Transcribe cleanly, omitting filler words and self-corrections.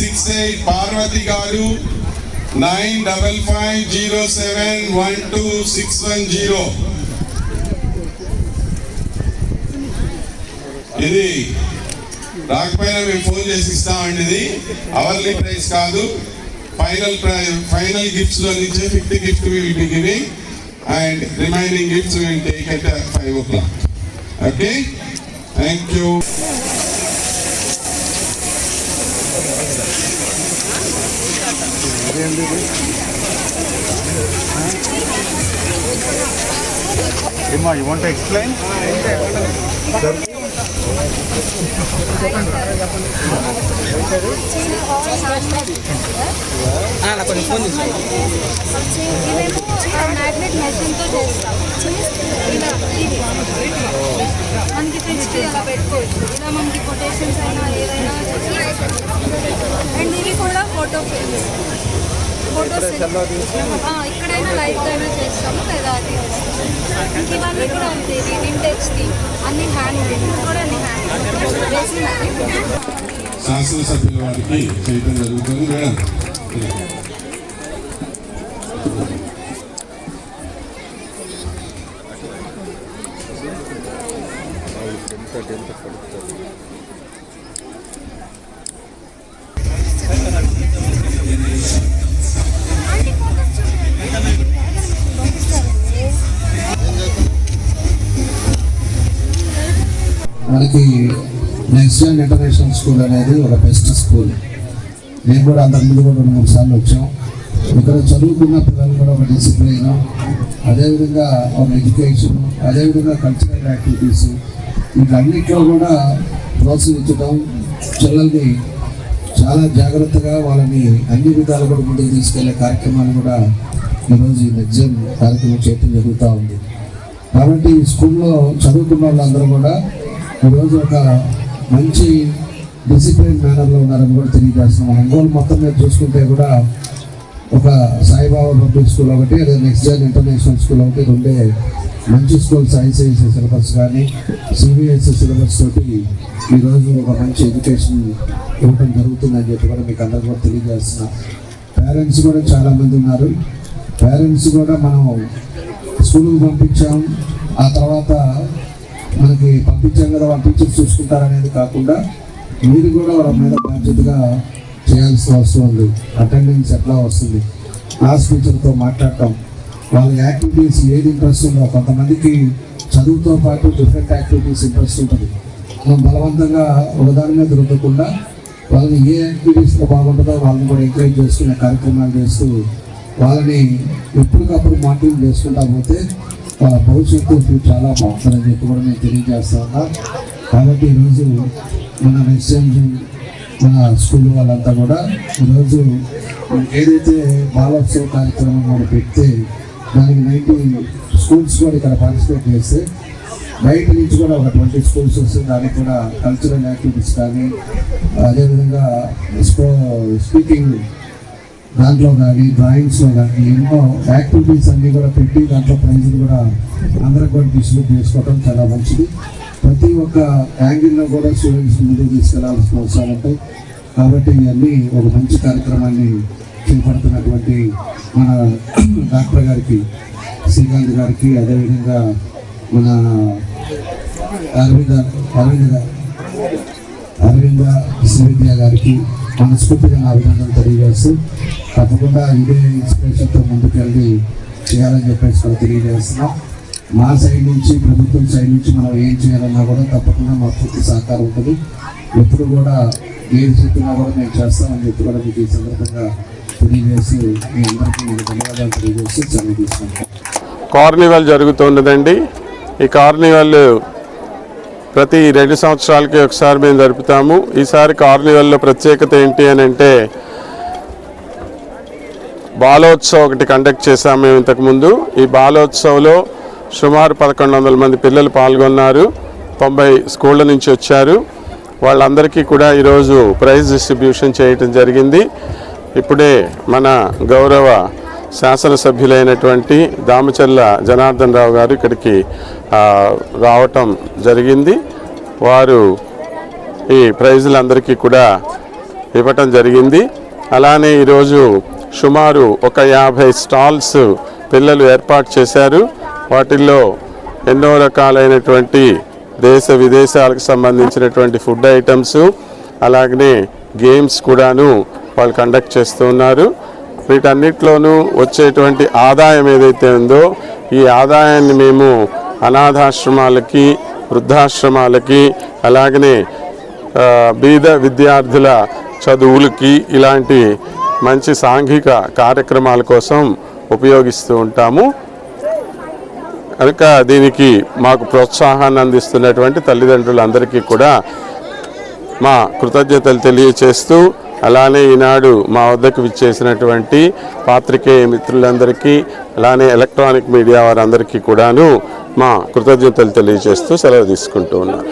నుంచి పార్వతి గారు 9550712610. ఇది రాకపోయినా మేము ఫోన్ చేసి ఇస్తామండి. ఇది అవర్లీ ప్రైస్ కాదు, ఫైనల్ గిఫ్ట్స్ లో నుంచి 50 gift we will be giving and remaining gifts we will take at 5 o'clock. Okay, thank you. Emma, you want to explain? కొంచెం ఫోన్ మ్యాగ్నెట్ మెషిన్తో చేస్తాం. మనకి తెచ్చి అలా పెట్టుకోవచ్చు. ఇలా మనకి కొటేషన్స్ అయినా ఏదైనా అండ్ ఇవి కూడా ఫోటోస్ ఇక్కడైనా లైట్ అయినా చేస్తాము లేదా అది ఇవన్నీ కూడా అంతే. వింటేజ్ది అన్ని హ్యాండ్ మేడ్ కూడా అన్ని హ్యాండ్ శాసనసభ్యుల వారికి చేయడం జరుగుతుంది మేడం. మనకి నెక్స్ట్ జన్ ఇంటర్నేషనల్ స్కూల్ అనేది ఒక బెస్ట్ స్కూల్. నేను కూడా అంతకుముందు కూడా 2-3 సార్లు వచ్చాం. ఇక్కడ చదువుకున్న పిల్లలు కూడా ఒక డిసిప్లైన్, అదేవిధంగా ఒక ఎడ్యుకేషన్, అదేవిధంగా కల్చరల్ యాక్టివిటీస్ వీటన్నిటిలో కూడా ప్రోత్సహించడం, పిల్లల్ని చాలా జాగ్రత్తగా వాళ్ళని అన్ని విధాలు కూడా ముందుకు తీసుకెళ్లే కార్యక్రమాలు కూడా ఈరోజు ఈ నెక్స్ట్ జన్ కార్యక్రమం చేయడం జరుగుతూ ఉంది. కాబట్టి ఈ స్కూల్లో చదువుకున్న వాళ్ళందరూ కూడా ఈరోజు ఒక మంచి డిసిప్లిన్ మేనర్లో ఉన్నారని కూడా తెలియజేస్తున్నాం. ఒంగోలు మొత్తం మీద చూసుకుంటే కూడా ఒక సాయిబాబా పబ్లిక్ స్కూల్ ఒకటి, అదే నెక్స్ట్ జన్ ఇంటర్నేషనల్ స్కూల్ ఒకటి, రెండే మంచి స్కూల్స్ ఐసిఐసి సిలబస్ కానీ సిబిఎస్ఈ సిలబస్ తోటి ఈరోజు ఒక మంచి ఎడ్యుకేషన్ ఇవ్వడం జరుగుతుందని చెప్పి కూడా మీకు అందరూ కూడా తెలియజేస్తున్నాం. పేరెంట్స్ కూడా చాలామంది ఉన్నారు. పేరెంట్స్ కూడా మనం స్కూల్కి పంపించాం, ఆ తర్వాత మనకి పంపించాం కదా వాళ్ళ టీచర్స్ చూసుకుంటారనేది కాకుండా మీరు కూడా వాళ్ళ మీద బాధ్యతగా చేయాల్సి వస్తుంది. అటెండెన్స్ ఎట్లా వస్తుంది, క్లాస్ టీచర్తో మాట్లాడటం, వాళ్ళ యాక్టివిటీస్ ఏది ఇంట్రెస్ట్ ఉందో. కొంతమందికి చదువుతో పాటు డిఫరెంట్ యాక్టివిటీస్ ఇంట్రెస్ట్ ఉంటుంది. మనం బలవంతంగా ఒకదాని మీద రుద్దకుండా వాళ్ళని ఏ యాక్టివిటీస్లో బాగుంటుందో వాళ్ళని కూడా ఎంకరేజ్ చేసుకునే కార్యక్రమాలు చేస్తూ వాళ్ళని ఎప్పటికప్పుడు మానిటరింగ్ చేసుకుంటా పోతే వాళ్ళ భవిష్యత్తు చాలా బాగుంటుందని చెప్పి కూడా నేను తెలియజేస్తా ఉన్నా. కాబట్టి ఈరోజు మన నెక్స్ట్ మన స్కూల్ వాళ్ళంతా కూడా ఈరోజు ఏదైతే బాలోత్సవ కార్యక్రమం కూడా పెడితే దానికి 90 స్కూల్స్ కూడా ఇక్కడ పార్టిసిపేట్ చేస్తే బయట నుంచి కూడా ఒక 20 స్కూల్స్ వస్తుంది. దానికి కూడా కల్చరల్ యాక్టివిటీస్ కానీ అదేవిధంగా స్పీకింగ్ దాంట్లో కానీ డ్రాయింగ్స్లో కానీ ఎన్నో యాక్టివిటీస్ అన్నీ కూడా పెట్టి దాంట్లో ప్రైజులు కూడా అందరికి కూడా డిస్ట్రిబ్యూట్ చేసుకోవడం చాలా మంచిది. ప్రతి ఒక్క యాంగిల్లో కూడా స్టూడెంట్స్ ముందుకు తీసుకెళ్లాల్సిన అవసరాలు ఉంటాయి. కాబట్టి ఇవన్నీ ఒక మంచి కార్యక్రమాన్ని చేపడుతున్నటువంటి మన డాక్టర్ గారికి, శ్రీకాంత్ గారికి, అదేవిధంగా మన అరవింద శ్రీవిద్య గారికి మనస్ఫూర్తిగా నా అభినందనలు తెలియజేస్తూ తప్పకుండా ఇదే ఇన్స్పిరేషన్తో ముందుకెళ్ళి చేయాలని చెప్పేసి కూడా తెలియజేస్తున్నాం. మా సైడ్ నుంచి, ప్రభుత్వం సైడ్ నుంచి మనం ఏం చేయాలన్నా కూడా తప్పకుండా మా పూర్తి సహకారం ఉంటుంది. ఎప్పుడు కూడా ఏది చెప్పినా కూడా మేము చేస్తామని చెప్పి కూడా మీకు ఈ సందర్భంగా తెలియజేసి మీ అందరికీ ధన్యవాదాలు తెలియజేసి సెలవు తీసుకుంటాం. కార్నివాల్ జరుగుతున్నదండి. ఈ కార్నివాల్ ప్రతి 2 సంవత్సరాలకి ఒకసారి మేము జరుపుతాము. ఈసారి కార్నివల్లో ప్రత్యేకత ఏంటి అని అంటే బాలోత్సవ్ ఒకటి కండక్ట్ చేశాము మేము ఇంతకుముందు. ఈ బాలోత్సవ్లో సుమారు 1100 మంది పిల్లలు పాల్గొన్నారు. 90 స్కూళ్ళ నుంచి వచ్చారు. వాళ్ళందరికీ కూడా ఈరోజు ప్రైజ్ డిస్ట్రిబ్యూషన్ చేయటం జరిగింది. ఇప్పుడే మన గౌరవ శాసనసభ్యులైనటువంటి దామచర్ల జనార్దన్ రావు గారు ఇక్కడికి రావటం జరిగింది. వారు ఈ ప్రైజులందరికీ కూడా ఇవ్వటం జరిగింది. అలానే ఈరోజు సుమారు ఒక 50 స్టాల్స్ పిల్లలు ఏర్పాటు చేశారు. వాటిల్లో ఎన్నో రకాలైనటువంటి దేశ విదేశాలకు సంబంధించినటువంటి ఫుడ్ ఐటమ్స్ అలాగనే గేమ్స్ కూడాను వాళ్ళు కండక్ట్ చేస్తూ ఉన్నారు. వీటన్నిటిలోనూ వచ్చేటువంటి ఆదాయం ఏదైతే ఉందో ఈ ఆదాయాన్ని మేము అనాథాశ్రమాలకి, వృద్ధాశ్రమాలకి, అలాగనే బీద విద్యార్థుల చదువులకి ఇలాంటి మంచి సాంఘిక కార్యక్రమాల కోసం ఉపయోగిస్తూ ఉంటాము. కనుక దీనికి మాకు ప్రోత్సాహాన్ని అందిస్తున్నటువంటి తల్లిదండ్రులందరికీ కూడా మా కృతజ్ఞతలు తెలియచేస్తూ, అలానే ఈనాడు మా వద్దకు విచ్చేసినటువంటి పాత్రికేయ మిత్రులందరికీ, అలానే ఎలక్ట్రానిక్ మీడియా వారందరికీ కూడాను మా కృతజ్ఞతలు తెలియజేస్తూ సెలవు తీసుకుంటూ ఉన్నాను.